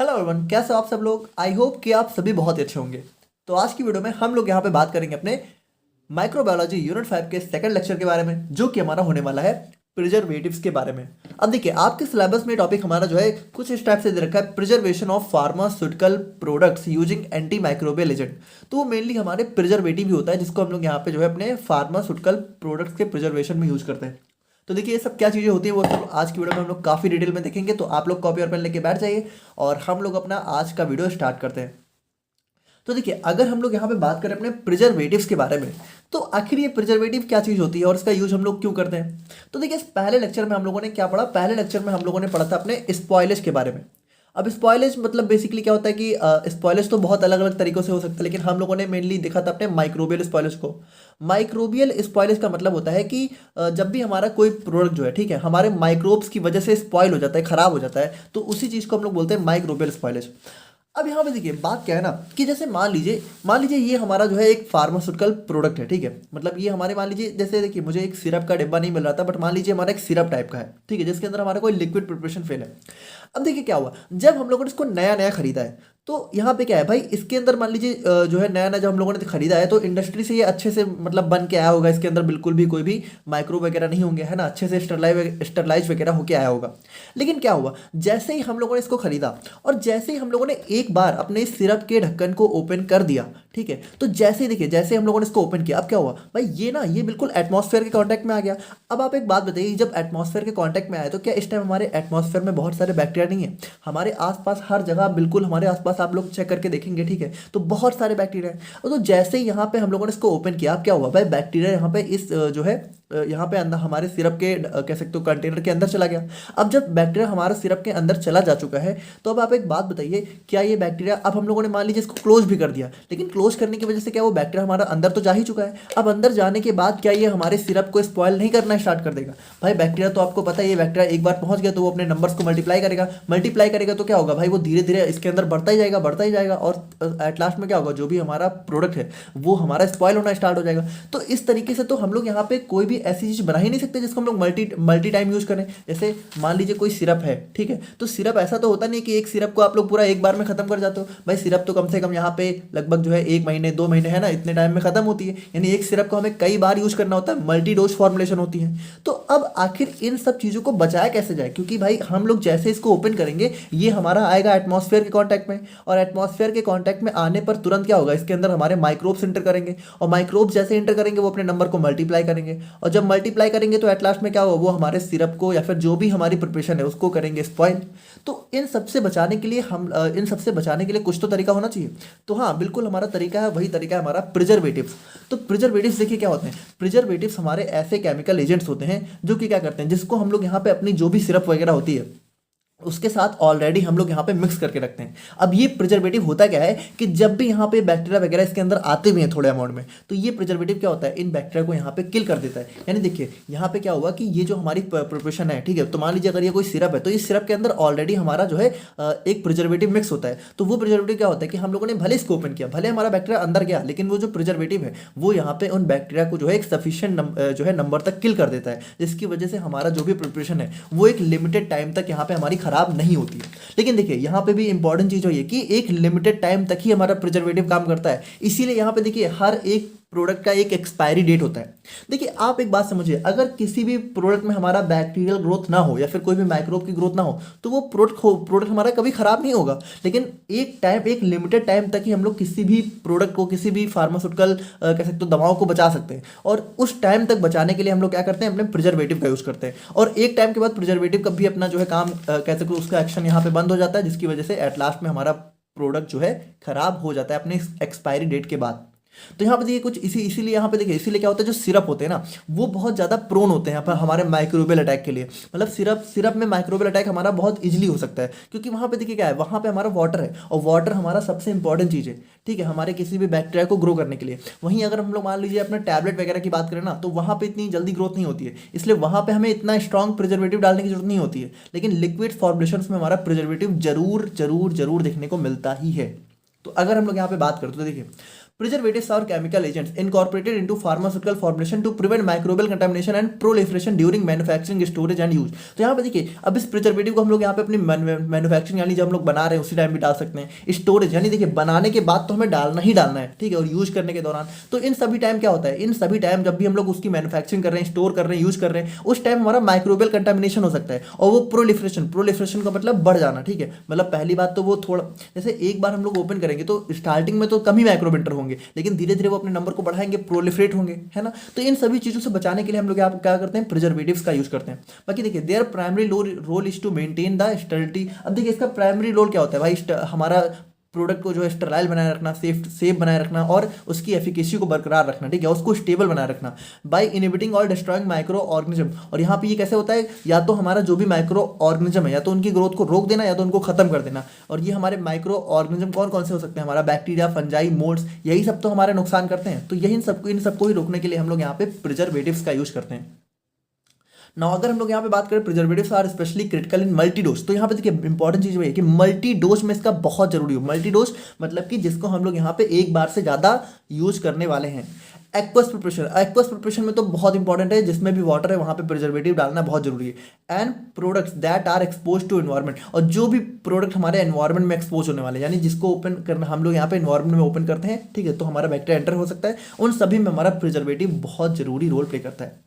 Hello everyone, कैसे हो आप सब लोग। आई होप कि आप सभी बहुत ही अच्छे होंगे। तो आज की वीडियो में हम लोग यहाँ पे बात करेंगे अपने माइक्रोबायोलॉजी यूनिट 5 के सेकंड लेक्चर के बारे में, जो कि हमारा होने वाला है प्रिजर्वेटिव्स के बारे में। अब देखिए, आपके सिलेबस में टॉपिक हमारा जो है कुछ इस टाइप से दे रखा है, preservation of pharmaceutical products using anti microbial agent. तो वो मेनली हमारे प्रिजर्वेटिव ही होता है, जिसको हम लोग यहाँ पे जो है अपने फार्मास्यूटिकल प्रोडक्ट्स के प्रिजर्वेशन में यूज करते हैं। तो देखिए, ये सब क्या चीज़ें होती हैं वो सब आज की वीडियो में हम लोग काफ़ी डिटेल में देखेंगे। तो आप लोग कॉपी और पेन लेके बैठ जाइए और हम लोग अपना आज का वीडियो स्टार्ट करते हैं। तो देखिए, अगर हम लोग यहाँ पे बात करें अपने प्रिजर्वेटिव्स के बारे में, तो आखिर ये प्रिजर्वेटिव क्या चीज़ होती है और इसका यूज हम लोग क्यों करते हैं। तो देखिए, इस पहले लेक्चर में हम लोगों ने क्या पढ़ा, पहले लेक्चर में हम लोगों ने पढ़ा था अपने स्पॉयलेज के बारे में। अब स्पॉयलेज मतलब बेसिकली क्या होता है कि स्पॉयलेज तो बहुत अलग अलग तरीकों से हो सकता है, लेकिन हम लोगों ने मेनली देखा था अपने माइक्रोबियल स्पॉयलेज को। माइक्रोबियल स्पॉयलेज का मतलब होता है कि जब भी हमारा कोई प्रोडक्ट जो है, ठीक है, हमारे माइक्रोब्स की वजह से स्पॉयल हो जाता है, खराब हो जाता है, तो उसी चीज़ को हम लोग बोलते हैं माइक्रोबियल स्पॉयलेज। अब यहाँ पे देखिए, बात क्या है ना कि जैसे मान लीजिए ये हमारा जो है एक फार्मास्यूटिकल प्रोडक्ट है, ठीक है। मतलब ये हमारे, मान लीजिए जैसे देखिए, मुझे एक सिरप का डिब्बा नहीं मिल रहा था, बट मान लीजिए हमारा एक सिरप टाइप का है, ठीक है, जिसके अंदर हमारा कोई लिक्विड प्रिपरेशन फेल है। अब देखिए क्या हुआ, जब हम लोगों ने इसको नया नया खरीदा है, तो यहाँ पे क्या है भाई, इसके अंदर मान लीजिए जो है नया नया जब हम लोगों ने खरीदा है, तो इंडस्ट्री से ये अच्छे से मतलब बन के आया होगा, इसके अंदर बिल्कुल भी कोई भी माइक्रोब वगैरह नहीं होंगे, है ना, अच्छे से स्टरलाइज वगैरह होके आया होगा। लेकिन क्या हुआ, जैसे ही हम लोगों ने इसको खरीदा और जैसे ही हम लोगों ने एक बार अपने सिरप के ढक्कन को ओपन कर दिया, ठीक है, तो जैसे ही देखिए, जैसे हम लोगों ने इसको ओपन किया, अब क्या हुआ भाई, ये बिल्कुल एटमॉस्फेयर के कांटेक्ट में आ गया। अब आप एक बात बताइए, जब एटमॉस्फेयर के कांटेक्ट में आया, तो क्या इस टाइम हमारे एटमॉस्फेयर में बहुत सारे बैक्टीरिया नहीं है? हमारे आसपास हर जगह, बिल्कुल हमारे आसपास आप लोग चेक करके देखेंगे, ठीक है, तो बहुत सारे बैक्टीरिया हैं। तो जैसे ही यहाँ पे हम लोगों ने इसको ओपन किया, अब क्या हुआ भाई, बैक्टीरिया यहाँ पे इस जो है यहाँ पे अंदर हमारे सिरप के कह सकते हो कंटेनर के अंदर चला गया। अब जब बैक्टीरिया हमारे सिरप के अंदर चला जा चुका है, तो अब आप एक बात बताइए, क्या ये बैक्टीरिया, अब हम लोगों ने मान लीजिए इसको क्लोज भी कर दिया, लेकिन क्लोज करने की वजह से क्या वो बैक्टीरिया हमारा अंदर तो जा ही चुका है। अब अंदर जाने के बाद क्या ये हमारे सिरप को स्पॉयल नहीं करना स्टार्ट कर देगा? भाई बैक्टीरिया तो आपको पता है, ये बैक्टीरिया एक बार पहुंच गया तो वो अपने नंबर्स को मल्टीप्लाई करेगा, तो क्या होगा भाई, वो धीरे धीरे इसके अंदर बढ़ता ही जाएगा और एट लास्ट में क्या होगा, जो भी हमारा प्रोडक्ट है वो हमारा स्पॉयल होना स्टार्ट हो जाएगा। तो इस तरीके से तो हम लोग यहाँ पे कोई भी ऐसी चीज़ बना ही नहीं सकते जिसको हम लोग मल्टी टाइम यूज करें। जैसे मान लीजिए कोई सिरप है, ठीक है, तो सिरप ऐसा तो होता नहीं कि एक सिरप को आप लोग पूरा एक बार में खत्म कर जाते हो। भाई सिरप तो कम से कम यहाँ पे लगभग जो है 1 महीने 2 महीने, है ना, इतने टाइम में खत्म होती है। यानी एक सिरप को हमें कई बार यूज करना होता है, मल्टी डोज फॉर्मुलेशन होती है। तो अब आखिर इन सब चीज़ों को बचाया कैसे जाए, क्योंकि भाई हम लोग जैसे इसको ओपन करेंगे, ये हमारा आएगा एटमॉस्फेयर के कांटेक्ट में, और एटमॉस्फेयर के कांटेक्ट में आने पर तुरंत क्या होगा, इसके अंदर हमारे माइक्रोब्स इंटर करेंगे, और माइक्रोब्स जैसे इंटर करेंगे वो अपने नंबर को मल्टीप्लाई करेंगे, और जब मल्टीप्लाई करेंगे तो एट लास्ट में क्या होगा, वो हमारे सिरप को या फिर जो भी हमारी प्रिपरेशन है उसको करेंगे स्पॉइल। तो इन सबसे बचाने के लिए कुछ तो तरीका होना चाहिए। तो हाँ, बिल्कुल हमारा तरीका है, वही तरीका है हमारा प्रिजर्वेटिव्स। तो प्रिजर्वेटिव्स देखिए क्या होते हैं, प्रिजर्वेटिव्स हमारे ऐसे केमिकल एजेंट्स होते हैं जो कि क्या करते हैं, जिसको हम लोग यहाँ पे अपनी जो भी सिरप वगैरह होती है उसके साथ ऑलरेडी हम लोग यहाँ पे मिक्स करके रखते हैं। अब ये प्रिजर्वेटिव होता क्या है कि जब भी यहाँ पे बैक्टीरिया वगैरह इसके अंदर आते हुए हैं थोड़े अमाउंट में, तो ये प्रिजर्वेटिव क्या होता है, इन बैक्टीरिया को यहाँ पे किल कर देता है। यानी देखिए, यहाँ पे क्या हुआ कि ये जो हमारी प्रिपरेशन है, ठीक है, तो मान लीजिए अगर ये कोई सिरप है, तो इस सिरप के अंदर ऑलरेडी हमारा जो है एक प्रिजर्वेटिव मिक्स होता है। तो वो प्रिजर्वेटिव क्या होता है कि हम लोगों ने भले इसको ओपन किया, भले हमारा बैक्टीरिया अंदर गया, लेकिन वो जो प्रिजर्वेटिव है वो यहाँ पे उन बैक्टीरिया को जो है एक सफिशियंट जो है नंबर तक किल कर देता है, जिसकी वजह से हमारा जो भी प्रिपरेशन है वो एक लिमिटेड टाइम तक यहाँ पे हमारी खराब नहीं होती है। लेकिन देखिए, यहाँ पे भी इंपॉर्टेंट चीज है ये कि एक लिमिटेड टाइम तक ही हमारा प्रिजर्वेटिव काम करता है। इसीलिए यहाँ पे देखिए, हर एक प्रोडक्ट का एक एक्सपायरी डेट होता है। देखिए, आप एक बात समझिए, अगर किसी भी प्रोडक्ट में हमारा बैक्टीरियल ग्रोथ ना हो या फिर कोई भी माइक्रोब की ग्रोथ ना हो, तो वो प्रोडक्ट हमारा कभी खराब नहीं होगा। लेकिन एक लिमिटेड टाइम तक ही हम लोग किसी भी प्रोडक्ट को, किसी भी फार्मास्यूटिकल कह सकते हो दवाओं को बचा सकते हैं। और उस टाइम तक बचाने के लिए हम लोग क्या करते हैं, अपने प्रिजर्वेटिव का यूज करते हैं। और एक टाइम के बाद प्रिजर्वेटिव का भी अपना जो है काम कह सकते हो उसका एक्शन यहाँ पे बंद हो जाता है, जिसकी वजह से एट लास्ट में हमारा प्रोडक्ट जो है खराब हो जाता है अपने एक्सपायरी डेट के बाद। तो यहाँ पे देखिए कुछ इसीलिए यहाँ पे देखिए, इसीलिए क्या होता है, जो सिरप होते हैं ना वो बहुत ज़्यादा प्रोन होते हैं यहाँ पर हमारे माइक्रोबियल अटैक के लिए। मतलब सिरप में माइक्रोबियल अटैक हमारा बहुत इजीली हो सकता है, क्योंकि वहाँ पे देखिए क्या है, वहाँ पे हमारा वाटर है, और वाटर हमारा सबसे इंपॉर्टेंट चीज़ है, ठीक है, हमारे किसी भी बैक्टीरिया को ग्रो करने के लिए। वहीं अगर हम लोग मान लीजिए अपने टैबलेट वगैरह की बात करें ना, तो वहाँ पे इतनी जल्दी ग्रोथ नहीं होती है, इसलिए वहाँ पे हमें इतना स्ट्रॉन्ग प्रिजर्वेटिव डालने की जरूरत नहीं होती है। लेकिन लिक्विड फॉर्मुलेशंस में हमारा प्रिजर्वेटिव जरूर जरूर जरूर देखने को मिलता ही है। तो अगर हम लोग यहाँ पे बात करते तो देखिए, Preservatives are chemical agents incorporated into pharmaceutical formulation to prevent microbial contamination and proliferation during manufacturing, storage and use। तो यहाँ पे देखिए, अब इस प्रिजर्वेटिव को हम लोग यहाँ पे अपनी मैन्युफैक्चरिंग यानी जब हम लोग बना रहे हैं उसी टाइम भी डाल सकते हैं। स्टोरेज यानी देखिए बनाने के बाद तो हमें डालना ही डालना है, ठीक है, और यूज करने के दौरान। तो इन सभी टाइम क्या होता है, इन सभी टाइम जब भी हम लोग उसकी मैन्युफैक्चरिंग कर रहे हैं, स्टोर कर रहे हैं, यूज कर रहे हैं, उस टाइम हमारा माइक्रोबियल कंटामिनेशन हो सकता है और वो प्रोलिफरेशन का मतलब बढ़ जाना, ठीक है। मतलब पहली बात तो वो थोड़ा, जैसे एक बार हम लोग ओपन करेंगे तो स्टार्टिंग में तो कम ही माइक्रोब होंगे, लेकिन धीरे धीरे वो अपने नंबर को बढ़ाएंगे, प्रोलिफरेट होंगे, है ना। तो इन सभी चीजों से बचाने के लिए हम लोग यहाँ क्या करते हैं, प्रिजर्वेटिव्स का यूज करते हैं। बाकी देखिए, their primary role is to maintain the sterility. अब देखिए इसका प्राइमरी रोल क्या होता है भाई, हमारा प्रोडक्ट को जो है स्टेराइल बनाए रखना, सेफ बनाए रखना और उसकी एफिकेसी को बरकरार रखना, ठीक है, उसको स्टेबल बनाए रखना बाय इनहिबिटिंग और डिस्ट्रॉइंग माइक्रो ऑर्गेनिज्म। और यहाँ पे ये कैसे होता है, या तो हमारा जो भी माइक्रो ऑर्गेनिज्म है या तो उनकी ग्रोथ को रोक देना या तो उनको खत्म कर देना। और ये हमारे माइक्रो ऑर्गेनिज्म कौन कौन से हो सकते हैं, हमारा बैक्टीरिया, फंजाई, मोल्ड्स, यही सब तो हमारे नुकसान करते हैं। तो यही इन सबको ही रोकने के लिए हम लोग यहाँ पे प्रिजर्वेटिव्स का यूज करते हैं। ना अगर हम लोग यहाँ पे बात करें preservatives are specially critical in multi dose, तो यहाँ पे देखिए इंपॉर्टेंट चीज वही है कि मल्टी डोज में इसका बहुत जरूरी हो। मल्टी डोज मतलब कि जिसको हम लोग यहाँ पे एक बार से ज़्यादा यूज करने वाले हैं। एक्वस प्रिपरेशन में तो बहुत इंपॉर्टेंट है, जिसमें भी वाटर है वहाँ पे प्रिजर्वेटिव डालना बहुत जरूरी है। And products that are expose to environment, और जो भी प्रोडक्ट हमारे एनवायरमेंट में एक्सपोज होने वाले, यानी जिसको ओपन करना हम लोग यहाँ पे एनवायरमेंट में ओपन करते हैं, ठीक है, तो हमारा बैक्टीरिया एंटर हो सकता है, उन सभी में हमारा प्रिजर्वेटिव बहुत जरूरी रोल प्ले करता है।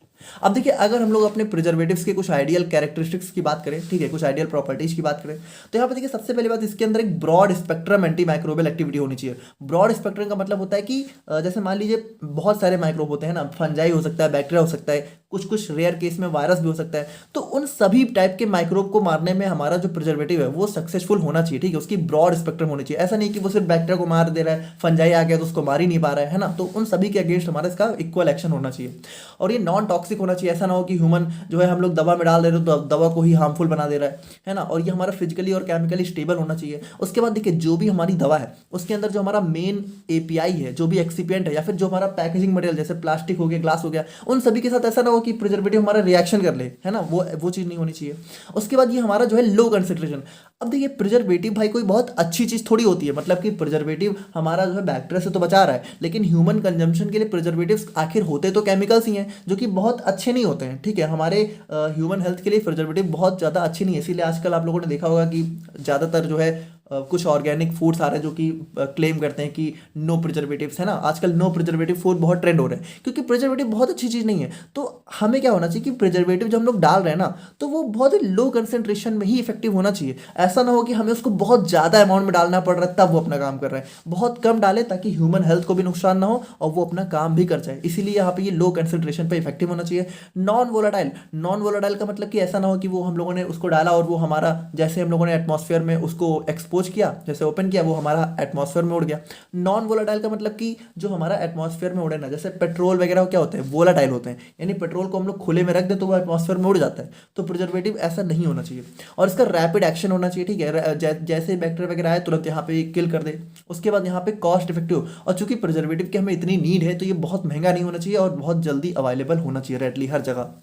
अब देखिए, अगर हम लोग अपने प्रिजर्वेटिव्स के कुछ आइडियल कैरेक्टरिस्टिक्स की बात करें, ठीक है, कुछ आइडियल प्रॉपर्टीज की बात करें, तो यहाँ पे देखिए सबसे पहली बात, इसके अंदर एक broad spectrum anti microbial activity होनी चाहिए। ब्रॉड स्पेक्ट्रम का मतलब होता है कि जैसे मान लीजिए बहुत सारे माइक्रोब होते हैं ना, फंजाई हो सकता है, बैक्टीरिया हो सकता है, कुछ रेयर केस में वायरस भी हो सकता है। तो उन सभी टाइप के माइक्रोब को मारने में हमारा जो प्रिजर्वेटिव है वो सक्सेसफुल होना चाहिए, ठीक है, उसकी ब्रॉड स्पेक्ट्रम होनी चाहिए। ऐसा नहीं कि वो सिर्फ बैक्टीरिया को मार दे रहा है, फंजाई आ गया तो उसको मार ही नहीं पा रहा है ना। तो उन सभी के अगेंस्ट हमारा इसका इक्वल एक्शन होना चाहिए। और ये नॉन टॉक्सिक होना चाहिए, ऐसा ना हो कि ह्यूमन जो है हम लोग दवा में डाल दे रहे हो तो दवा को ही हार्मफुल बना दे रहा है ना। और ये हमारा फिजिकली और केमिकली स्टेबल होना चाहिए। उसके बाद देखिए, जो भी हमारी दवा है उसके अंदर जो हमारा मेन एपीआई है, जो भी एक्सिपिएंट है, या फिर जो हमारा पैकेजिंग मटेरियल जैसे प्लास्टिक हो गया, ग्लास हो गया, उन सभी के साथ ऐसा ना हो कि प्रिजर्वेटिव हमारा रिएक्शन कर ले, है ना, वो चीज़ नहीं होनी चाहिए। उसके बाद ये हमारा जो है लो कंसेंट्रेशन। अब देखिए, प्रिजर्वेटिव भाई कोई बहुत अच्छी चीज़ थोड़ी होती है, मतलब कि प्रिजर्वेटिव हमारा जो है बैक्टीरिया से तो बचा रहा है, लेकिन ह्यूमन कंजम्पशन के लिए प्रिजर्वेटिव्स आखिर होते तो केमिकल्स ही हैं, जो कि बहुत अच्छे नहीं होते हैं, ठीक है। हमारे ह्यूमन हेल्थ के लिए प्रिजर्वेटिव बहुत ज़्यादा अच्छी नहीं है। इसीलिए आजकल आप लोगों ने देखा होगा कि ज़्यादातर जो है कुछ ऑर्गेनिक फूड्स आ रहे हैं जो कि क्लेम करते हैं कि नो प्रिजर्वेटिव्स, है ना। आजकल नो प्रिजर्वेटिव फूड बहुत ट्रेंड हो रहे हैं, क्योंकि प्रिजर्वेटिव बहुत अच्छी चीज़ नहीं है। तो हमें क्या होना चाहिए कि प्रिजर्वेटिव जब हम लोग डाल रहे हैं ना, तो वो बहुत ही लो कंसेंट्रेशन में ही इफेक्टिव होना चाहिए। ऐसा ना हो कि हमें उसको बहुत ज़्यादा अमाउंट में डालना पड़ रहा है तब वो अपना काम कर रहा है। बहुत कम डाले ताकि ह्यूमन हेल्थ को भी नुकसान ना हो और वो अपना काम भी कर जाए। इसीलिए यहाँ पे ये लो कंसेंट्रेशन पे इफेक्टिव होना चाहिए। नॉन वोलाटाइल का मतलब कि ऐसा ना हो कि वो हम लोगों ने उसको डाला और वो हमारा, जैसे हम लोगों ने एटमॉस्फेयर में उसको एक्सपोज किया, जैसे ओपन किया, वो हमारा एटमॉस्फेयर में उड़ गया। नॉन वोलाटाइल का मतलब कि जो हमारा एटमॉस्फेयर में उड़े ना, जैसे पेट्रोल वगैरह क्या होते हैं, वोलाटाइल होते हैं, यानी पेट्रोल को हम लोग खुले में रख दें तो वो एटमॉस्फेयर में उड़ जाता है। तो प्रिजर्वेटिव ऐसा नहीं होना चाहिए और इसका रैपिड एक्शन होना चाहिए, ठीक है। जैसे बैक्टीरिया वगैरह आए तुरंत यहाँ पे किल कर दे। उसके बाद यहाँ पे कॉस्ट इफेक्टिव, और चूंकि प्रिजर्वेटिव की हमें इतनी नीड है तो ये बहुत महंगा नहीं होना चाहिए और बहुत जल्दी अवेलेबल होना चाहिए रेडली हर जगह।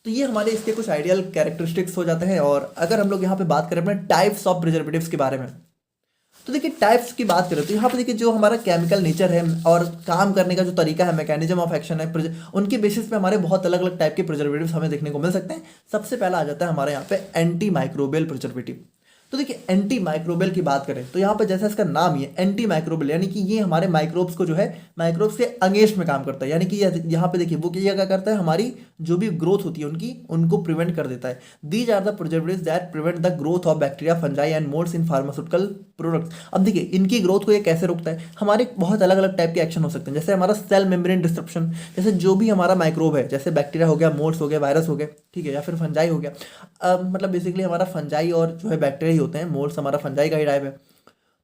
तो ये हमारे इसके कुछ आइडियल कैरेक्टरिस्टिक्स हो जाते हैं। और अगर हम लोग यहाँ पे बात करें अपने टाइप्स ऑफ प्रिजर्वेटिव्स के बारे में, तो देखिए टाइप्स की बात करें तो यहाँ पे देखिए जो हमारा केमिकल नेचर है और काम करने का जो तरीका है, मैकेनिज्म ऑफ एक्शन है, उनके बेसिस पे हमारे बहुत अलग अलग टाइप के प्रिजर्वेटिव्स हमें देखने को मिल सकते हैं। सबसे पहला आ जाता है हमारे यहाँ पे एंटी माइक्रोबियल प्रिजर्वेटिव। तो देखिए, एंटी माइक्रोबियल की बात करें तो यहाँ पर जैसा इसका नाम ही है एंटी माइक्रोबियल, यानी कि ये हमारे माइक्रोब्स को जो है माइक्रोब्स के अगेंस्ट में काम करता है। यानी कि यहाँ पे देखिए वो क्या करता है, हमारी जो भी ग्रोथ होती है उनको प्रिवेंट कर देता है। These are the preservatives that prevent the growth of bacteria, fungi and moulds in pharmaceutical products. अब देखिए इनकी ग्रोथ को ये कैसे रोकता है, हमारे बहुत अलग अलग टाइप के एक्शन हो सकते हैं। जैसे हमारा सेल मेम्ब्रेन डिस्ट्रप्शन, जैसे जो भी हमारा माइक्रोब है, जैसे बैक्टीरिया हो गया, मोल्ड्स हो गया, वायरस हो गया, ठीक है, या फिर फंजाई हो गया। मतलब बेसिकली हमारा फंजाई और जो है बैक्टीरिया ही होते हैं, मोल्ड्स हमारा फंजाई का ही टाइप है।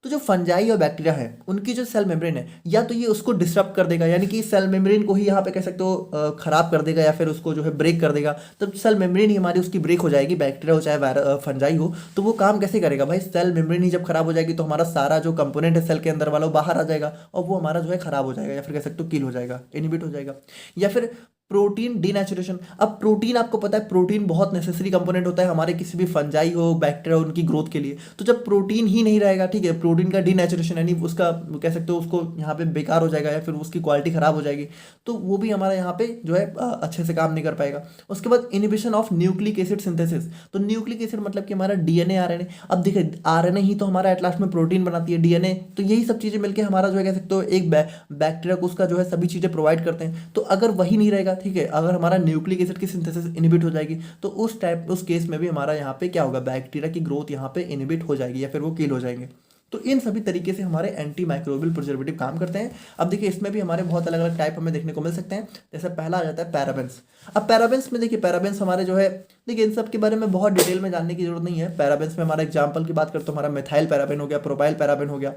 तो जो फंजाई और बैक्टीरिया है उनकी जो सेल मेम्ब्रेन है, या तो ये उसको डिस्टर्ब कर देगा, यानी कि सेल मेम्ब्रेन को ही यहाँ पे कह सकते हो खराब कर देगा, या फिर उसको जो है ब्रेक कर देगा। तब सेल मेम्ब्रेन ही हमारी उसकी ब्रेक हो जाएगी, बैक्टीरिया हो चाहे फंजाई हो। तो वो काम कैसे करेगा भाई, सेल मेम्ब्रेन ही जब खराब हो जाएगी तो हमारा सारा जो कंपोनेंट है सेल के अंदर वाला वो बाहर आ जाएगा और वो हमारा जो है खराब हो जाएगा, या फिर कह सकते हो किल हो जाएगा, इनहिबिट हो जाएगा। या फिर प्रोटीन डीनेचुरेशन। अब प्रोटीन आपको पता है प्रोटीन बहुत नेसेसरी कंपोनेंट होता है हमारे किसी भी फंजाई हो बैक्टीरिया हो उनकी ग्रोथ के लिए। तो जब प्रोटीन ही नहीं रहेगा, ठीक है, प्रोटीन का डीनेचुरेशन यानी उसका कह सकते हो उसको यहाँ पे बेकार हो जाएगा या फिर उसकी क्वालिटी खराब हो जाएगी, तो वो भी हमारा यहाँ पे जो है अच्छे से काम नहीं कर पाएगा। उसके बाद inhibition of nucleic acid synthesis. तो न्यूक्लिक एसिड मतलब कि हमारा डीएनए आरएनए। अब देखिए आरएनए ही तो हमारा एट लास्ट में प्रोटीन बनाती है, डीएनए, तो यही सब चीज़ें मिलकर हमारा जो है कह सकते हो एक बैक्टीरिया को उसका जो है सभी चीज़ें प्रोवाइड करते हैं। तो अगर वही नहीं रहेगा, ठीक है, अगर हमारा न्यूक्लिक एसिड की सिंथेसिस इनिबिट हो जाएगी तो उस केस में भी हमारा यहाँ पे क्या होगा, बैक्टीरिया की ग्रोथ यहाँ पे इनिबिट हो जाएगी या फिर वो किल हो जाएंगे। तो इन सभी तरीके से हमारे एंटी माइक्रोबियल प्रिजर्वेटिव काम करते हैं। अब देखिए इसमें भी हमारे बहुत अलग अलग टाइप हमें देखने को मिल सकते हैं। जैसे पहला आ जाता है पैराबेंस। अब पैराबेंस में देखिए पैराबेंस हमारे जो है, देखिए इन सब के बारे में बहुत डिटेल में जानने की जरूरत नहीं है। पैराबेंस में हमारा एग्जाम्पल की बात करें तो हमारा मिथाइल पैराबेन हो गया, प्रोपाइल पैराबेन हो गया।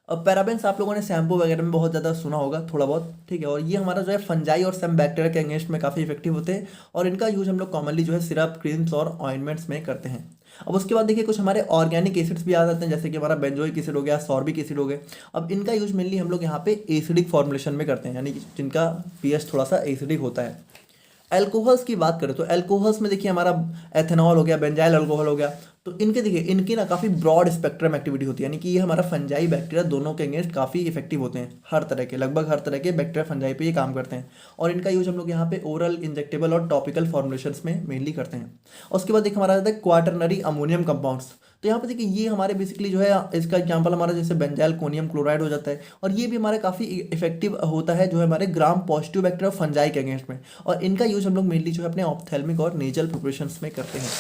अब पैराबेंस आप लोगों ने शैम्पू वगैरह में बहुत ज़्यादा सुना होगा थोड़ा बहुत, ठीक है, और ये हमारा जो है फंजाई और सम बैक्टीरिया के अगेंस्ट में काफ़ी इफेक्टिव होते हैं और इनका यूज़ हम लोग कॉमनली जो है सिरप, क्रीम्स और ऑइंटमेंट्स में करते हैं। अब उसके बाद देखिए कुछ हमारे ऑर्गेनिक एसिड्स भी आ जाते हैं, जैसे कि हमारा बेंजोइक एसिड हो गया, सॉर्बिक एसिड हो गए। अब इनका यूज़ मेनली हम लोग यहाँ पे एसिडिक फॉर्मुलेशन में करते हैं, यानी कि जिनका पीएच थोड़ा सा एसिडिक होता है। एल्कोहल्स की बात करें तो एल्कोहल्स में देखिए हमारा एथेनॉल हो गया, बेंजाइल अल्कोहल हो गया। तो इनके देखिए इनकी ना काफ़ी ब्रॉड स्पेक्ट्रम एक्टिविटी होती है, यानी कि ये हमारा फंजाई बैक्टीरिया दोनों के अगेंस्ट काफ़ी इफेक्टिव होते हैं। हर तरह के, लगभग हर तरह के बैक्टीरिया फंजाई पे ये काम करते हैं और इनका यूज हम लोग यहाँ पे ओरल, इंजेक्टेबल और टॉपिकल फॉर्मुलेशंस में मेनली करते हैं। और उसके बाद देखिए हमारा आता है क्वाटरनरी अमोनियम कंपाउंड्स। तो यहाँ पे देखिए ये हमारे बेसिकली जो है इसका एग्जांपल हमारा जैसे बेंजाइल कोनियम क्लोराइड हो जाता है और ये भी हमारे काफ़ी इफेक्टिव होता है जो है हमारे ग्राम पॉजिटिव बैक्टीरिया फंजाई के अगेंस्ट में। और इनका यूज हम लोग मेनली जो है अपने ऑप्थेल्मिक और नेजल प्रिपरेशंस में करते हैं।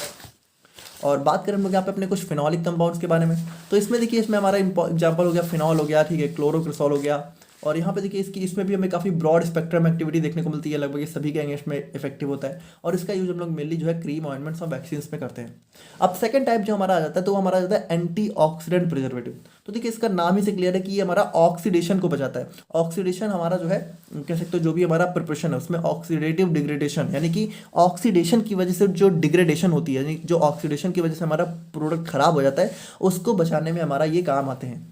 और बात करें हम लोग यहाँ पे अपने कुछ फिनॉलिक कंपाउंड्स के बारे में, तो इसमें देखिए इसमें हमारा एग्जांपल हो गया फिनॉल हो गया, ठीक है, क्लोरोक्रिसॉल हो गया। और यहाँ पे देखिए इसमें भी हमें काफ़ी ब्रॉड स्पेक्ट्रम एक्टिविटी देखने को मिलती है, लगभग ये सभी के अगेंस्ट में इफेक्टिव होता है और इसका यूज हम लोग मेनली जो है क्रीम, ऑइंटमेंट्स और वैक्सीन में करते हैं। अब सेकंड टाइप जो हमारा आ जाता है तो वो हमारा आ जाता है एंटीऑक्सीडेंट प्रिजर्वेटिव। तो देखिए इसका नाम ही से क्लियर है कि ये हमारा ऑक्सीडेशन को बचाता है। ऑक्सीडेशन हमारा जो है कह सकते हो जो भी हमारा प्रिपरेशन है उसमें ऑक्सीडेटिव डिग्रेडेशन, यानी कि ऑक्सीडेशन की वजह से जो डिग्रेडेशन होती है, यानी जो ऑक्सीडेशन की वजह से हमारा प्रोडक्ट खराब हो जाता है, उसको बचाने में हमारा ये काम आते हैं।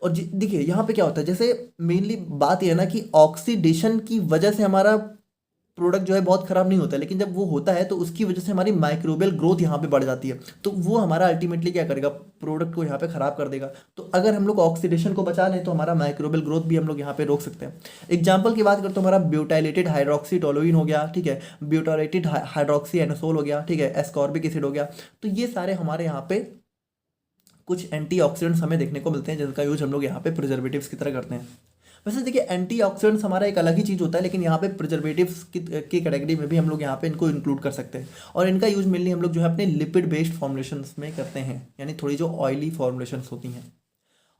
और देखिए यहाँ पे क्या होता है, जैसे मेनली बात यह है ना कि ऑक्सीडेशन की वजह से हमारा प्रोडक्ट जो है बहुत खराब नहीं होता है, लेकिन जब वो होता है तो उसकी वजह से हमारी माइक्रोबियल ग्रोथ यहाँ पे बढ़ जाती है, तो वो हमारा अल्टीमेटली क्या करेगा, प्रोडक्ट को यहाँ पे खराब कर देगा। तो अगर हम लोग ऑक्सीडेशन को बचा लें तो हमारा माइक्रोबियल ग्रोथ भी हम लोग यहाँ पे रोक सकते हैं। एग्जाम्पल की बात करें तो हमारा ब्यूटाइलेटेड हाइड्रोक्सी टोलुइन हो गया, ठीक है, ब्यूटाइलेटेड हाइड्रोक्सी एनोसोल हो गया, ठीक है, एस्कॉर्बिक एसिड हो गया। तो ये सारे हमारे यहाँ पे कुछ एंटीऑक्सीडेंट्स हमें देखने को मिलते हैं जिनका यूज हम लोग यहाँ पे प्रिजर्वेटिव्स की तरह करते हैं। वैसे देखिए एंटीऑक्सीडेंट्स हमारा एक अलग ही चीज़ होता है, लेकिन यहाँ पे प्रिजर्वेटिव्स की कैटेगरी में भी हम लोग यहाँ पे इनको इंक्लूड कर सकते हैं और इनका यूज मेनली हम लोग जो है अपने लिपिड बेस्ड फॉर्मुलेशंस में करते हैं, यानी थोड़ी जो ऑयली फॉर्मुलेशंस होती हैं।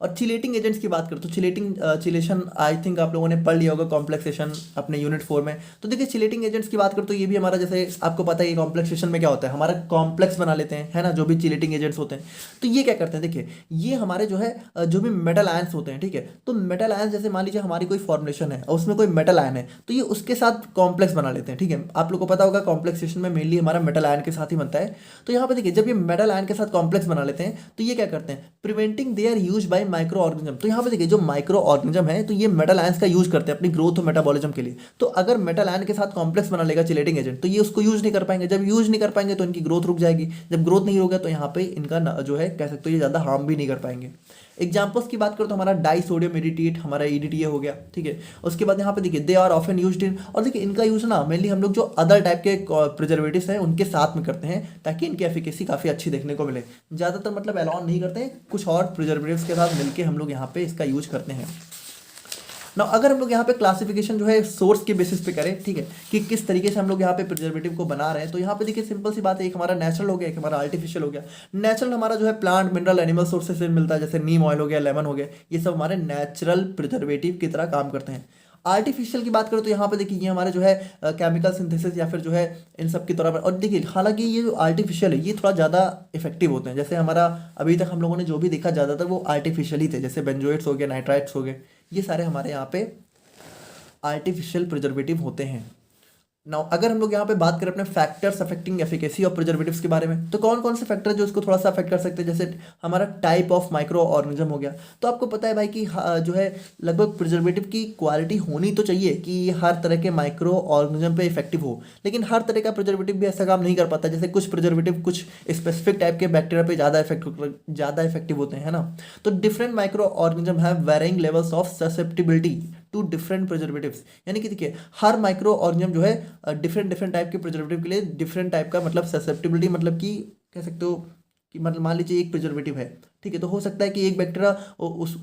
और चिलेटिंग एजेंट्स की बात करें तो चिलेशन आई थिंक आप लोगों ने पढ़ लिया होगा कॉम्प्लेक्सेशन अपने यूनिट 4 में। तो देखिए चिलेटिंग एजेंट्स की बात करें तो ये भी हमारा, जैसे आपको पता है कॉम्प्लेक्सेशन में क्या होता है, हमारा कॉम्प्लेक्स बना लेते हैं, है ना, जो भी चिलेटिंग एजेंट्स होते हैं। तो ये क्या करते हैं, देखिए ये हमारे जो है जो भी मेटल आयंस होते हैं, ठीक है, तो मेटल आयंस जैसे मान लीजिए हमारी कोई फॉर्मुलेशन है और उसमें कोई मेटल आयन है तो ये उसके साथ कॉम्प्लेक्स बना लेते हैं, ठीक है। आप लोग को पता होगा कॉम्प्लेक्सेशन में मेनली हमारा मेटल आयन के साथ ही बनता है। तो यहाँ पे देखिए जब ये मेटल आयन के साथ कॉम्प्लेक्स बना लेते हैं तो ये क्या करते हैं, preventing their use by micro organism. तो यहाँ पे देखिए जो माइक्रो ऑर्गेनिज्म है तो ये मेटल आयंस का यूज करते हैं अपनी ग्रोथ और मेटाबॉलिज्म के लिए। तो अगर मेटल आयन के साथ कॉम्प्लेक्स बना लेगा चिलेटिंग एजेंट तो ये उसको यूज नहीं कर पाएंगे, जब यूज नहीं कर पाएंगे तो इनकी ग्रोथ रुक जाएगी, जब ग्रोथ नहीं होगा तो यहाँ पे इनका जो है कह सकते हो ये ज़्यादा हार्म भी नहीं कर पाएंगे। एग्जाम्पल्स की बात करो तो हमारा डाई सोडियम इरिटेट हमारा EDTA हो गया, ठीक है। उसके बाद यहाँ पे देखिए they are often used in, और देखिए इनका यूज ना मेनली हम लोग जो अदर टाइप के प्रिजर्वेटिव्स हैं उनके साथ में करते हैं ताकि इनकी एफिकेसी काफ़ी अच्छी देखने को मिले। ज़्यादातर मतलब एलॉन नहीं करते हैं, कुछ और प्रिजर्वेटिव्स के साथ मिलकर हम लोग यहाँ पे इसका यूज करते हैं ना। अगर हम लोग यहाँ पे क्लासिफिकेशन जो है सोर्स के बेसिस पे करें, ठीक है, कि किस तरीके से हम लोग यहाँ पे प्रिजर्वेटिव को बना रहे हैं, तो यहाँ पे देखिए सिंपल सी बात है, एक हमारा नेचुरल हो गया, एक हमारा आर्टिफिशियल हो गया। नेचुरल हमारा जो है प्लांट, मिनरल, एनिमल सोर्सेज से मिलता है, जैसे नीम ऑयल हो गया, लेमन हो गया, ये सब हमारे नेचुरल प्रिजर्वेटिव की तरह काम करते हैं। आर्टिफिशियल की बात करें तो यहाँ पे देखिए ये हमारे जो है केमिकल सिंथेसिस या फिर जो है इन सब की तरह पर, और देखिए हालांकि ये जो आर्टिफिशियल है ये थोड़ा ज़्यादा इफेक्टिव होते हैं। जैसे हमारा अभी तक हम लोगों ने जो भी देखा ज़्यादातर वो आर्टिफिशियल ही थे, जैसे बेंजोएट्स हो गए, नाइट्राइट्स हो गए, ये सारे हमारे यहाँ पे आर्टिफिशियल प्रिजर्वेटिव होते हैं। नाउ अगर हम लोग यहाँ पे बात करें अपने factors affecting efficacy of preservatives के बारे में, तो कौन कौन से फैक्टर जो इसको थोड़ा सा अफेक्ट कर सकते हैं, जैसे हमारा टाइप ऑफ माइक्रो ऑर्गेनिज्म हो गया। तो आपको पता है भाई कि जो है लगभग प्रिजर्वेटिव की क्वालिटी होनी तो चाहिए कि ये हर तरह के माइक्रो ऑर्गेनिज्म पे इफेक्टिव हो, लेकिन हर तरह का प्रिजर्वेटिव भी ऐसा काम नहीं कर पाता। जैसे कुछ प्रिजर्वेटिव कुछ स्पेसिफिक टाइप के बैक्टीरिया पे ज़्यादा इफेक्टिव होते हैं ना। तो different micro organism have varying levels of susceptibility to different preservatives, यानी कि देखिए हर माइक्रो ऑर्गेनिज्म जो है डिफरेंट डिफरेंट टाइप के प्रिजर्वेटिव के लिए डिफरेंट टाइप का मतलब ससेप्टिबिलिटी, मतलब कि कह सकते हो कि मतलब मान लीजिए एक प्रिजर्वेटिव है, ठीक है, तो हो सकता है कि एक बैक्टीरिया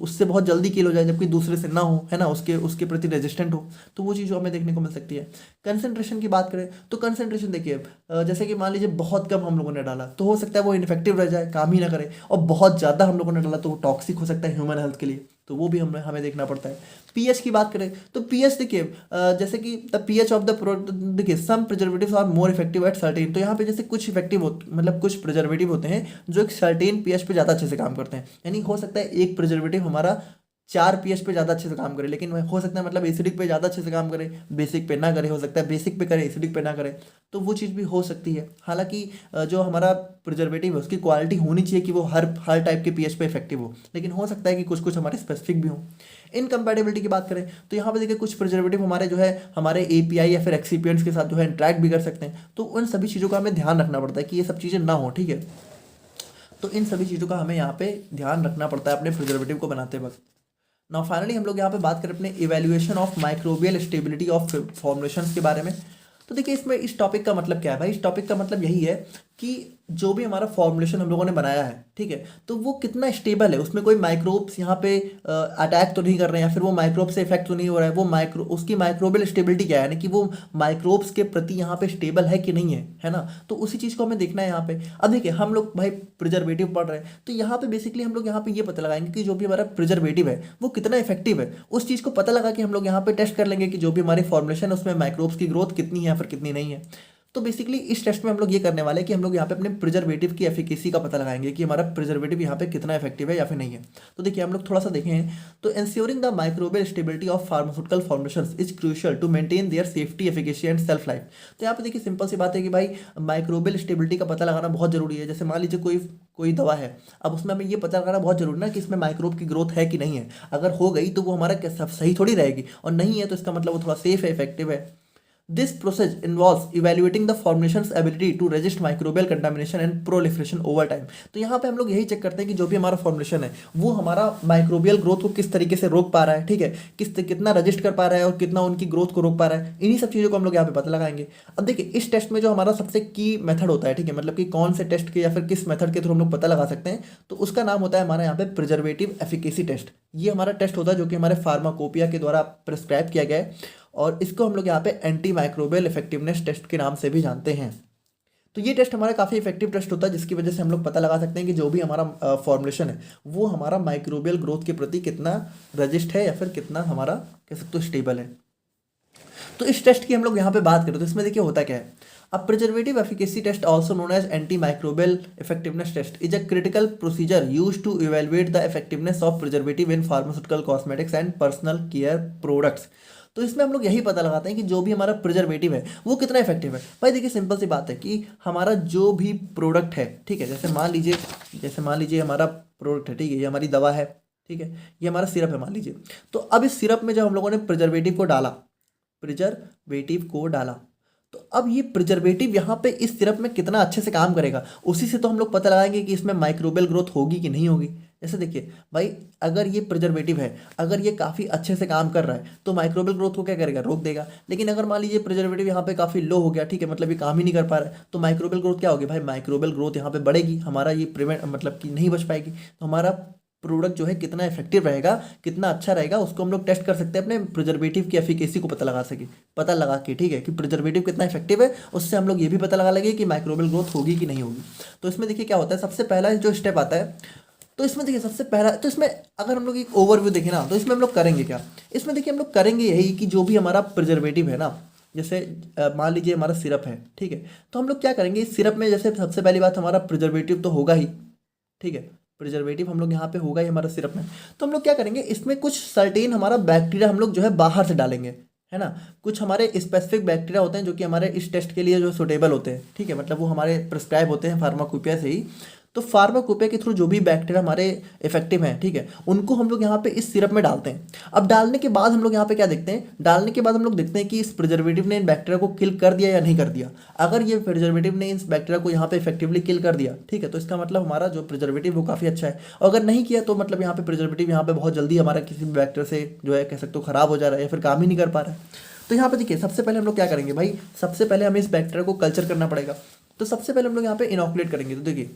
उससे बहुत जल्दी किल हो जाए जबकि दूसरे से ना हो, है ना, उसके उसके प्रति रेजिस्टेंट हो। तो वो चीज़ हमें देखने को मिल सकती है। कंसंट्रेशन की बात करें तो कंसंट्रेशन देखिए जैसे कि मान लीजिए बहुत कम हम लोगों ने डाला तो हो सकता है वो इनफेक्टिव रह जाए, काम ही ना करे, और बहुत ज़्यादा हम लोगों ने डाला तो वो टॉक्सिक हो सकता है ह्यूमन हेल्थ के लिए, तो वो भी हमें देखना पड़ता है। पीएच की बात करें तो पीएच देखिए जैसे कि the pH of the product, देखिए some preservatives are more effective at certain, तो यहाँ पे जैसे कुछ इफेक्टिव मतलब कुछ प्रिजर्वेटिव होते हैं जो एक सर्टेन पीएच पे ज़्यादा अच्छे से काम करते हैं। यानी हो सकता है एक प्रिजर्वेटिव हमारा 4 पीएच पे ज़्यादा अच्छे से काम करे, लेकिन हो सकता है मतलब एसिडिक पे ज़्यादा अच्छे से काम करे, बेसिक पे ना करे, हो सकता है बेसिक पे करे एसिडिक पे ना करे, तो वो चीज़ भी हो सकती है। हालांकि जो हमारा प्रिजर्वेटिव है उसकी क्वालिटी होनी चाहिए कि वो हर टाइप के पीएच पे इफेक्टिव हो, लेकिन हो सकता है कि कुछ कुछ हमारे स्पेसिफिक भी हो। इनकम्पैटिबिलिटी की बात करें तो यहाँ पे देखिए कुछ प्रिजर्वेटिव हमारे जो है हमारे एपीआई या फिर एक्सीपिएंट्स के साथ जो है इंटरेक्ट भी कर सकते हैं, तो उन सभी चीज़ों का हमें ध्यान रखना पड़ता है कि ये सब चीज़ें ना हो, ठीक है। तो इन सभी चीज़ों का हमें यहाँ पे ध्यान रखना पड़ता है अपने प्रिजर्वेटिव को बनाते वक्त। नाउ फाइनली हम लोग यहाँ पे बात करें अपने evaluation of microbial stability of formulations के बारे में। तो देखिए इसमें इस टॉपिक का मतलब क्या है भाई, इस टॉपिक का मतलब यही है कि जो भी हमारा फॉर्मुलेशन हम लोगों ने बनाया है, ठीक है, तो वो कितना स्टेबल है, उसमें कोई माइक्रोब्स यहाँ पे अटैक तो नहीं कर रहे हैं, या फिर वो माइक्रोब से इफेक्ट तो नहीं हो रहा है, वो उसकी माइक्रोबियल स्टेबिलिटी क्या है, यानी कि वो माइक्रोब्स के प्रति यहाँ पे स्टेबल है कि नहीं है ना। तो उसी चीज़ को हमें देखना है यहाँ पे। अब देखिए हम लोग भाई प्रिजर्वेटिव पढ़ रहे हैं, तो यहाँ पे बेसिकली हम लोग यहाँ पे ये पता लगाएंगे कि जो भी हमारा प्रिजर्वेटिव है वो कितना इफेक्टिव है। उस चीज़ को पता लगा कि हम लोग यहाँ पे टेस्ट कर लेंगे कि जो भी हमारी फॉर्मुलेशन है उसमें माइक्रोब्स की ग्रोथ कितनी है या फिर कितनी नहीं है। तो बेसिकली इस टेस्ट में हम लोग ये करने वाले हैं कि हम लोग यहाँ पे अपने प्रिजर्वेटिव की एफिकेसी का पता लगाएंगे कि हमारा प्रिजर्वेटिव यहाँ पे कितना इफेक्टिव है या फिर नहीं है। तो देखिए हम लोग थोड़ा सा देखें तो ensuring the microbial stability of pharmaceutical formulations is crucial to maintain their safety efficacy and shelf life. तो यहाँ पे देखिए सिंपल सी बात है कि भाई माइक्रोबियल स्टेबिलिटी का पता लगाना बहुत जरूरी है। जैसे मान लीजिए कोई दवा है, अब उसमें हमें ये पता लगाना बहुत जरूरी ना कि इसमें माइक्रोब की ग्रोथ है कि नहीं है। अगर हो गई तो वो हमारा सब सही थोड़ी रहेगी, और नहीं है तो इसका मतलब वो थोड़ा सेफ है, इफेक्टिव है। This process involves evaluating the formulation's ability to resist microbial contamination and proliferation over time। तो यहाँ पे हम लोग यही चेक करते हैं कि जो भी हमारा फॉर्मुलेशन है वो हमारा माइक्रोबियल ग्रोथ को किस तरीके से रोक पा रहा है, ठीक है, कितना रजिस्ट कर पा रहा है और कितना उनकी ग्रोथ को रोक पा रहा है। इन्हीं सब चीज़ों को हम लोग यहाँ पे पता लगाएंगे। अब देखिए इस टेस्ट में जो हमारा सबसे की मेथड होता है, ठीक है, मतलब कि कौन से टेस्ट के या फिर किस मेथड के थ्रू हम लोग पता लगा सकते हैं, तो उसका नाम होता है हमारा यहाँ पे प्रिजर्वेटिव एफिकेसी टेस्ट। ये हमारा टेस्ट होता है जो कि हमारे फार्माकोपिया के द्वारा प्रिस्क्राइब किया गया है, और इसको हम लोग यहाँ पे एंटी माइक्रोबियल इफेक्टिवनेस टेस्ट के नाम से भी जानते हैं। तो ये टेस्ट हमारा काफ़ी इफेक्टिव टेस्ट होता है जिसकी वजह से हम लोग पता लगा सकते हैं कि जो भी हमारा फॉर्मुलेशन है वो हमारा माइक्रोबियल ग्रोथ के प्रति कितना रजिस्ट है या फिर कितना हमारा कह सकते हो स्टेबल है। तो इस टेस्ट की हम लोग यहाँ पे बात करें तो इसमें देखिए होता क्या है। अब preservative efficacy test also known as anti microbial effectiveness test is a critical procedure use to evaluate the effectiveness of preservative in pharmaceutical cosmetics and personal care products. तो इसमें हम लोग यही पता लगाते हैं कि जो भी हमारा प्रिजर्वेटिव है वो कितना इफेक्टिव है। भाई देखिए सिंपल सी बात है कि हमारा जो भी प्रोडक्ट है, ठीक है, जैसे मान लीजिए हमारा प्रोडक्ट है, ठीक है, ये हमारी दवा है, ठीक है, ये हमारा सिरप है मान लीजिए। तो अब इस सिरप में जब हम लोगों ने प्रिजर्वेटिव को डाला तो अब ये प्रिजर्वेटिव यहाँ पे इस सिरप में कितना अच्छे से काम करेगा, उसी से तो हम लोग पता लगाएंगे कि इसमें माइक्रोबियल ग्रोथ होगी कि नहीं होगी। जैसे देखिए भाई अगर ये प्रिजर्वेटिव है, अगर ये काफ़ी अच्छे से काम कर रहा है तो माइक्रोबियल ग्रोथ को क्या करेगा, रोक देगा। लेकिन अगर मान लीजिए प्रिजर्वेटिव यहाँ पे काफ़ी लो हो गया, ठीक है, मतलब ये काम ही नहीं कर पा रहा है, तो माइक्रोबियल ग्रोथ क्या होगी भाई, माइक्रोबियल ग्रोथ यहाँ पे बढ़ेगी, हमारा ये प्रिवेंट मतलब कि नहीं बच पाएगी। तो हमारा प्रोडक्ट जो है कितना इफेक्टिव रहेगा, कितना अच्छा रहेगा, उसको हम लोग टेस्ट कर सकते हैं अपने प्रिजर्वेटिव की एफिकेसी को पता लगा के, ठीक है, कि प्रिजर्वेटिव कितना इफेक्टिव है। उससे हम लोग ये भी पता लगा लेंगे कि माइक्रोबियल ग्रोथ होगी कि नहीं होगी। तो इसमें देखिए क्या होता है, सबसे पहला जो स्टेप आता है, तो इसमें देखिए सबसे पहला, तो इसमें अगर हम लोग एक ओवरव्यू देखें ना तो इसमें हम लोग करेंगे क्या, इसमें देखिए हम लोग करेंगे यही कि जो भी हमारा प्रिजर्वेटिव है ना, जैसे मान लीजिए हमारा सिरप है, ठीक है, तो हम लोग क्या करेंगे इस सिरप में, जैसे सबसे पहली बात हमारा प्रिजर्वेटिव तो होगा ही, ठीक है, प्रिजर्वेटिव हम लोग यहाँ पे होगा ही हमारा सिरप में। तो हम लोग क्या करेंगे, इसमें कुछ सर्टेन हमारा बैक्टीरिया हम लोग जो है बाहर से डालेंगे, है ना। कुछ हमारे स्पेसिफिक बैक्टीरिया होते हैं जो कि हमारे इस टेस्ट के लिए जो सुटेबल होते हैं, ठीक है, मतलब वो हमारे प्रिस्क्राइब होते हैं फार्माकोपिया से ही। तो फार्माकोपिया के थ्रू जो भी बैक्टीरिया हमारे इफेक्टिव हैं, ठीक है, उनको हम लोग यहाँ पे इस सिरप में डालते हैं। अब डालने के बाद हम लोग यहाँ पे क्या देखते हैं, डालने के बाद हम लोग देखते हैं कि इस प्रिजर्वेटिव ने इन बैक्टीरिया को किल कर दिया या नहीं कर दिया। अगर ये प्रिजर्वेटिव ने इस बैक्टीरिया को यहाँ पे इफेक्टिवली किल कर दिया, ठीक है, तो इसका मतलब हमारा जो प्रिजर्वेटिव वो काफ़ी अच्छा है। और अगर नहीं किया तो मतलब यहाँ पे प्रिजर्वेटिव यहाँ पे बहुत जल्दी हमारा किसी भी बैक्टीरिया से जो है कह सकते हो खराब हो जा रहा है या फिर काम ही नहीं कर पा रहा है। तो यहाँ पे देखिए सबसे पहले हम लोग क्या करेंगे भाई, सबसे पहले हमें इस बैक्टीरिया को कल्चर करना पड़ेगा। तो सबसे पहले हम लोग यहाँ पे इनोकुलेट करेंगे। तो देखिए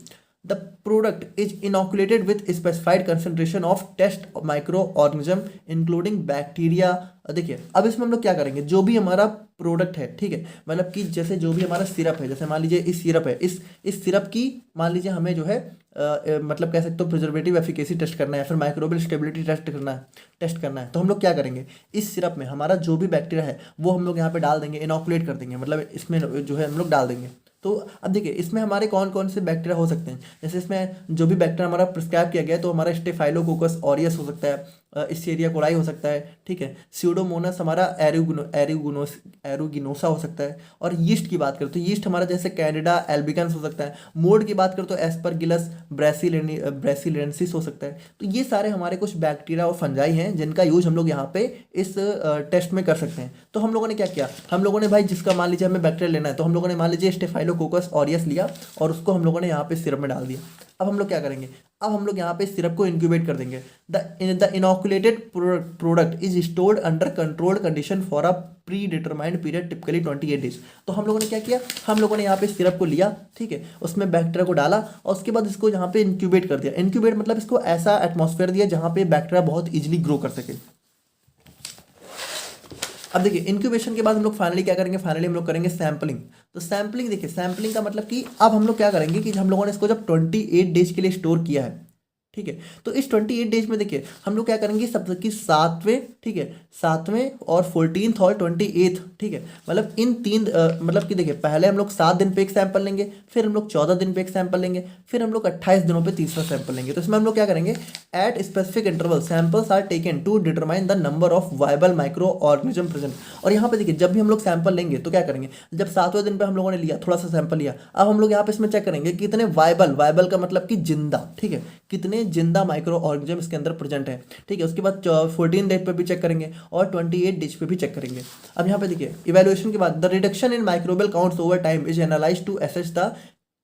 the product is inoculated with specified concentration of test micro organism including bacteria. देखिए अब इसमें हम लोग क्या करेंगे, जो भी हमारा प्रोडक्ट है, ठीक है, मतलब कि जैसे जो भी हमारा सिरप है, जैसे मान लीजिए इस सिरप है, इस सिरप की मान लीजिए हमें जो है मतलब कह सकते हो प्रिजर्वेटिव एफिकेसी टेस्ट करना है या फिर माइक्रोबियल स्टेबिलिटी टेस्ट करना है। तो हम लोग क्या करेंगे, इस सिरप में हमारा जो भी बैक्टीरिया है वो हम लोग यहाँ पे डाल देंगे, इनोकुलेट कर देंगे, मतलब इसमें जो है हम लोग डाल देंगे। तो अब देखिए इसमें हमारे कौन कौन से बैक्टीरिया हो सकते हैं, जैसे इसमें जो भी बैक्टीरिया हमारा प्रिस्क्राइब किया गया है, तो हमारा स्टेफाइलोकोकस ऑरियस हो सकता है, इस्चेरिया कोलाई हो सकता है, ठीक है, स्यूडोमोनास हमारा एरुगिनोसा हो सकता है। और यीस्ट की बात करें तो यीस्ट हमारा जैसे कैंडिडा एल्बिकन्स हो सकता है। मोड की बात करें तो एस्परगिलस ब्रेसिलेंसिस हो सकता है। तो ये सारे हमारे कुछ बैक्टीरिया और फंजाई हैं जिनका यूज हम लोग यहाँ पे इस टेस्ट में कर सकते हैं। तो हम लोगों ने क्या किया, हम लोगों ने भाई जिसका मान लीजिए हमें बैक्टीरिया लेना है, तो हम लोगों ने मान लीजिए स्टेफाइलोकोकस ऑरियस लिया और उसको हम लोगों ने यहाँ पे सिरप में डाल दिया। अब हम लोग क्या करेंगे, अब हम लोग यहाँ पे सिरप को इंक्यूबेट कर देंगे। The inoculated product is stored under controlled condition for a pre determined period typically 28 days. तो हम लोगों ने क्या किया, हम लोगों ने यहाँ पे सिरप को लिया, ठीक है, उसमें बैक्टीरिया को डाला और उसके बाद इसको यहाँ पे इंक्यूबेट कर दिया। इंक्यूबेट मतलब इसको ऐसा एटमॉस्फेयर दिया जहाँ पे बैक्टीरिया बहुत ईजिली ग्रो कर सके। अब देखिए इंक्यूबेशन के बाद हम लोग फाइनली क्या करेंगे, फाइनली हम लोग करेंगे सैम्पलिंग। तो सैम्पलिंग देखिए, सैम्पलिंग का मतलब कि अब हम लोग क्या करेंगे कि हम लोगों ने इसको जब 28 डेज के लिए स्टोर किया है, ठीक है, तो इस 28 डेज में देखिए हम लोग क्या करेंगे, सब की सातवें, ठीक है, सातवें और 14th और 28th, ठीक है, मतलब इन तीन मतलब कि देखिए पहले हम लोग 7 दिन पे एक सैंपल लेंगे, फिर हम लोग 14 दिन पे एक सैंपल लेंगे, फिर हम लोग 28 दिनों पे तीसरा सैंपल लेंगे। तो इसमें हम लोग क्या करेंगे, at specific interval samples are taken to determine the number of viable micro organism present. और यहाँ पे देखिए जब भी हम लोग सैंपल लेंगे तो क्या करेंगे, जब 7वें दिन पे हम लोगों ने लिया, थोड़ा सा सैंपल लिया, अब हम लोग यहाँ पे इसमें चेक करेंगे कितने वायबल का मतलब कि जिंदा, ठीक है, कितने जिंदा माइक्रो ऑर्गेनिज्म इसके अंदर प्रेजेंट है, ठीक है। उसके बाद 14 डेज पे भी चेक करेंगे और 28 डेज पे भी चेक करेंगे। अब यहाँ पे देखिए इवैल्यूएशन के बाद the reduction in microbial counts over time is analysed to assess the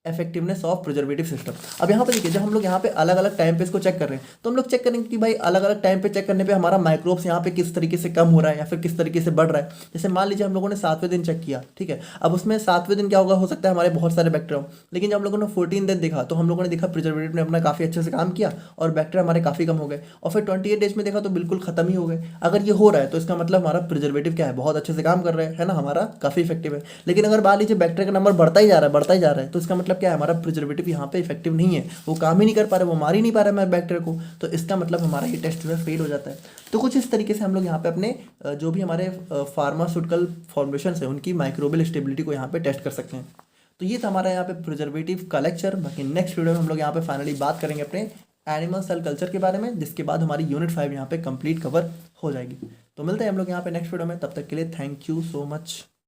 effectiveness of preservative system. अब यहाँ पे देखिए जब हम लोग यहाँ पे अलग अलग टाइम पे इसको चेक कर रहे हैं, तो हम लोग चेक करेंगे कि भाई अलग अलग टाइम पे चेक करने पे हमारा माइक्रोब्स यहाँ पे किस तरीके से कम हो रहा है या फिर किस तरीके से बढ़ रहा है। जैसे मान लीजिए हम लोगों ने 7वें दिन चेक किया, ठीक है, अब उसमें 7वें दिन क्या होगा, हो सकता है हमारे बहुत सारे बैक्टीरिया हो, लेकिन जब हम लोगों ने 14 दिन देखा तो हम लोगों ने देखा प्रिजर्वेटिव ने अपना काफ़ी अच्छे से काम किया और बैक्टीरिया हमारे काफ़ी कम हो गए, और फिर 28 डेज में देखा तो बिल्कुल खत्म ही हो गए। अगर ये हो रहा है तो इसका मतलब हमारा प्रिजर्वेटिव क्या है, बहुत अच्छे से काम कर रहा है ना, हमारा काफ़ी इफेक्टिव है। लेकिन अगर मान लीजिए बैक्टीरिया का नंबर बढ़ता ही जा रहा है तो इसका मतलब क्या है, हमारा प्रिजर्वेटिव यहाँ पे इफेक्टिव नहीं है, वो काम ही नहीं कर पा रहा है, वो मार ही नहीं पा रहा है हमारे बैक्टीरिया को, तो इसका मतलब हमारा ये टेस्ट जो है फेल हो जाता है। तो कुछ इस तरीके से हम लोग यहाँ पे अपने जो भी हमारे फार्मास्यूटिकल फॉर्मुलेशंस है उनकी माइक्रोबियल स्टेबिलिटी को यहाँ पे टेस्ट कर सकते हैं। तो ये था हमारा यहाँ पे प्रिजर्वेटिव का लेक्चर। बाकी नेक्स्ट वीडियो में हम लोग यहाँ पे फाइनली बात करेंगे अपने एनिमल सेल कल्चर के बारे में, जिसके बाद हमारी यूनिट 5 यहाँ पे कंप्लीट कवर हो जाएगी। तो मिलते हैं हम लोग यहाँ पे नेक्स्ट वीडियो में, तब तक के लिए थैंक यू सो मच।